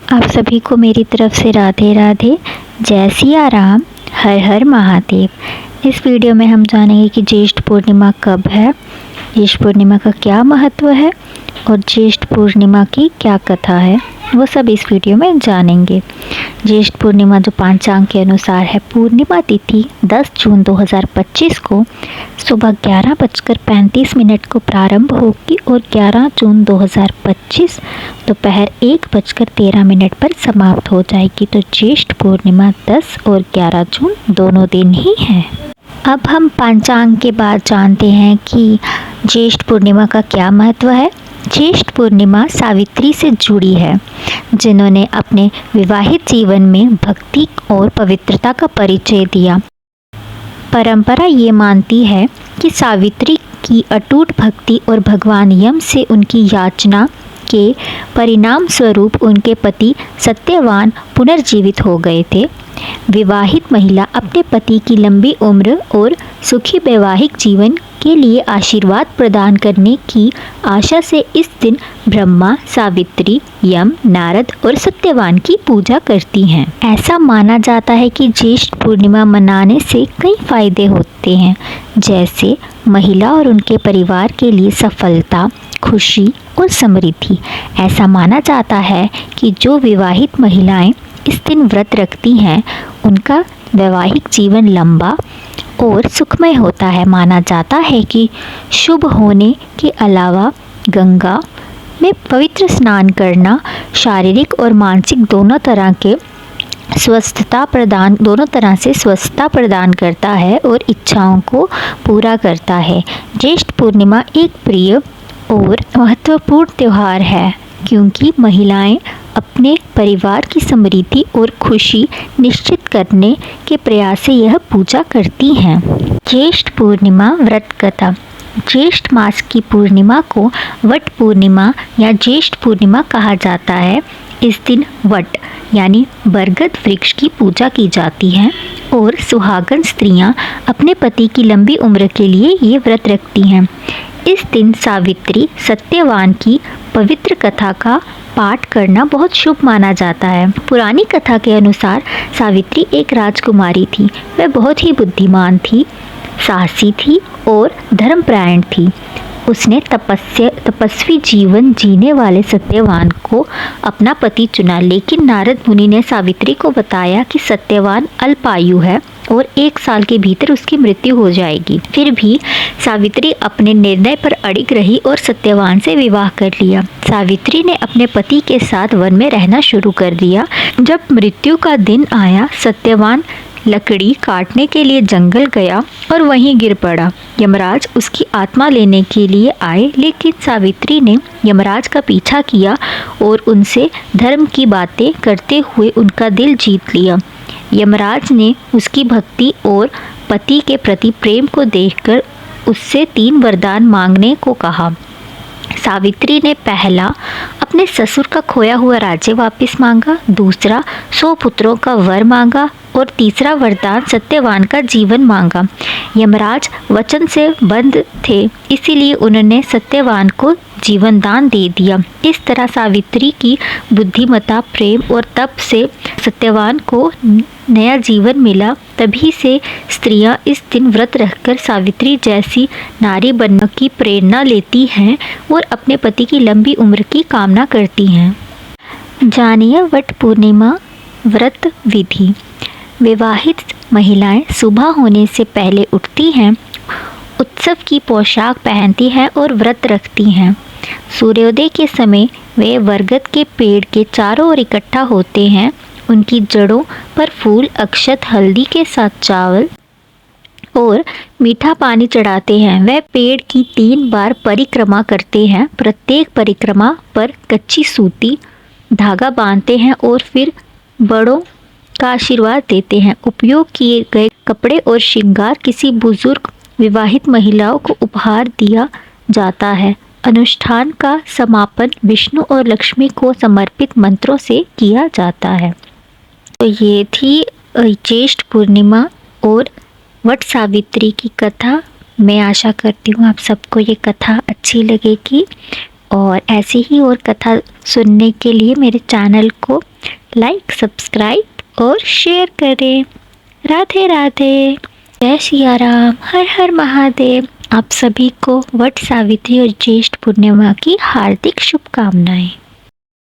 आप सभी को मेरी तरफ से राधे राधे। जय सिया राम, हर हर महादेव। इस वीडियो में हम जानेंगे कि ज्येष्ठ पूर्णिमा कब है, ज्येष्ठ पूर्णिमा का क्या महत्व है और ज्येष्ठ पूर्णिमा की क्या कथा है, वो सब इस वीडियो में जानेंगे। ज्येष्ठ पूर्णिमा जो पंचांग के अनुसार है, पूर्णिमा तिथि 10 जून 2025 को सुबह 11:35 को प्रारंभ होगी और 11 जून 2025 दोपहर 1:13 पर समाप्त हो जाएगी। तो ज्येष्ठ पूर्णिमा 10 और 11 जून दोनों दिन ही है। अब हम पंचांग के बाद जानते हैं कि ज्येष्ठ पूर्णिमा का क्या महत्व है। ज्येष्ठ पूर्णिमा सावित्री से जुड़ी है, जिन्होंने अपने विवाहित जीवन में भक्ति और पवित्रता का परिचय दिया। परंपरा ये मानती है कि सावित्री की अटूट भक्ति और भगवान यम से उनकी याचना के परिणाम स्वरूप उनके पति सत्यवान पुनर्जीवित हो गए थे। विवाहित महिला अपने पति की लंबी उम्र और सुखी वैवाहिक जीवन के लिए आशीर्वाद प्रदान करने की आशा से इस दिन ब्रह्मा, सावित्री, यम, नारद और सत्यवान की पूजा करती हैं। ऐसा माना जाता है कि ज्येष्ठ पूर्णिमा मनाने से कई फायदे होते हैं, जैसे महिला और उनके परिवार के लिए सफलता, खुशी और समृद्धि। ऐसा माना जाता है कि जो विवाहित महिलाएं इस दिन व्रत रखती हैं, उनका वैवाहिक जीवन लंबा और सुखमय होता है। माना जाता है कि शुभ होने के अलावा गंगा में पवित्र स्नान करना शारीरिक और मानसिक दोनों तरह से स्वस्थता प्रदान करता है और इच्छाओं को पूरा करता है। ज्येष्ठ पूर्णिमा एक प्रिय और महत्वपूर्ण त्यौहार है, क्योंकि महिलाएं अपने परिवार की समृद्धि और खुशी निश्चित करने के प्रयास से यह पूजा करती हैं। ज्येष्ठ पूर्णिमा व्रत कथा। ज्येष्ठ मास की पूर्णिमा को वट पूर्णिमा या ज्येष्ठ पूर्णिमा कहा जाता है। इस दिन वट यानी बरगद वृक्ष की पूजा की जाती है और सुहागन स्त्रियां अपने पति की लंबी उम्र के लिए ये व्रत रखती हैं। इस दिन सावित्री सत्यवान की पवित्र कथा का पाठ करना बहुत शुभ माना जाता है। पुरानी कथा के अनुसार सावित्री एक राजकुमारी थी। वह बहुत ही बुद्धिमान थी, साहसी थी और धर्मपरायण थी। उसने तपस्वी जीवन जीने वाले सत्यवान को अपना पति चुना, लेकिन नारद मुनि ने सावित्री को बताया कि सत्यवान अल्पायु है और 1 साल के भीतर उसकी मृत्यु हो जाएगी। फिर भी सावित्री अपने निर्णय पर अड़िग रही और सत्यवान से विवाह कर लिया। सावित्री ने अपने पति के साथ वन में रहना शुरू कर दिया। जब मृत्यु का दिन आया, सत्यवान लकड़ी काटने के लिए जंगल गया और वहीं गिर पड़ा। यमराज उसकी आत्मा लेने के लिए आए, लेकिन सावित्री ने यमराज का पीछा किया और उनसे धर्म की बातें करते हुए उनका दिल जीत लिया। यमराज ने उसकी भक्ति और पति के प्रति प्रेम को देखकर उससे 3 वरदान मांगने को कहा। सावित्री ने पहला अपने ससुर का खोया हुआ राज्य वापस मांगा, दूसरा 100 पुत्रों का वर मांगा और तीसरा वरदान सत्यवान का जीवन मांगा। यमराज वचन से बंध थे, इसीलिए उन्होंने सत्यवान को जीवन दान दे दिया। इस तरह सावित्री की बुद्धिमत्ता, प्रेम और तप से सत्यवान को नया जीवन मिला। तभी से स्त्रियां इस दिन व्रत रखकर सावित्री जैसी नारी बनने की प्रेरणा लेती हैं और अपने पति की लंबी उम्र की कामना करती हैं। जानिए वट पूर्णिमा व्रत विधि। विवाहित महिलाएं सुबह होने से पहले उठती हैं, उत्सव की पोशाक पहनती हैं और व्रत रखती हैं। सूर्योदय के समय वे बरगद के पेड़ के चारों ओर इकट्ठा होते हैं। उनकी जड़ों पर फूल, अक्षत, हल्दी के साथ चावल और मीठा पानी चढ़ाते हैं। वह पेड़ की 3 बार परिक्रमा करते हैं। प्रत्येक परिक्रमा पर कच्ची सूती धागा बांधते हैं और फिर बड़ों का आशीर्वाद देते हैं। उपयोग किए गए कपड़े और श्रृंगार किसी बुजुर्ग विवाहित महिलाओं को उपहार दिया जाता है। अनुष्ठान का समापन विष्णु और लक्ष्मी को समर्पित मंत्रों से किया जाता है। तो ये थी ज्येष्ठ पूर्णिमा और वट सावित्री की कथा। मैं आशा करती हूँ आप सबको ये कथा अच्छी लगेगी और ऐसी ही और कथा सुनने के लिए मेरे चैनल को लाइक, सब्सक्राइब और शेयर करें। राधे राधे, जय सिया राम, हर हर महादेव। आप सभी को वट सावित्री और ज्येष्ठ पूर्णिमा की हार्दिक शुभकामनाएं।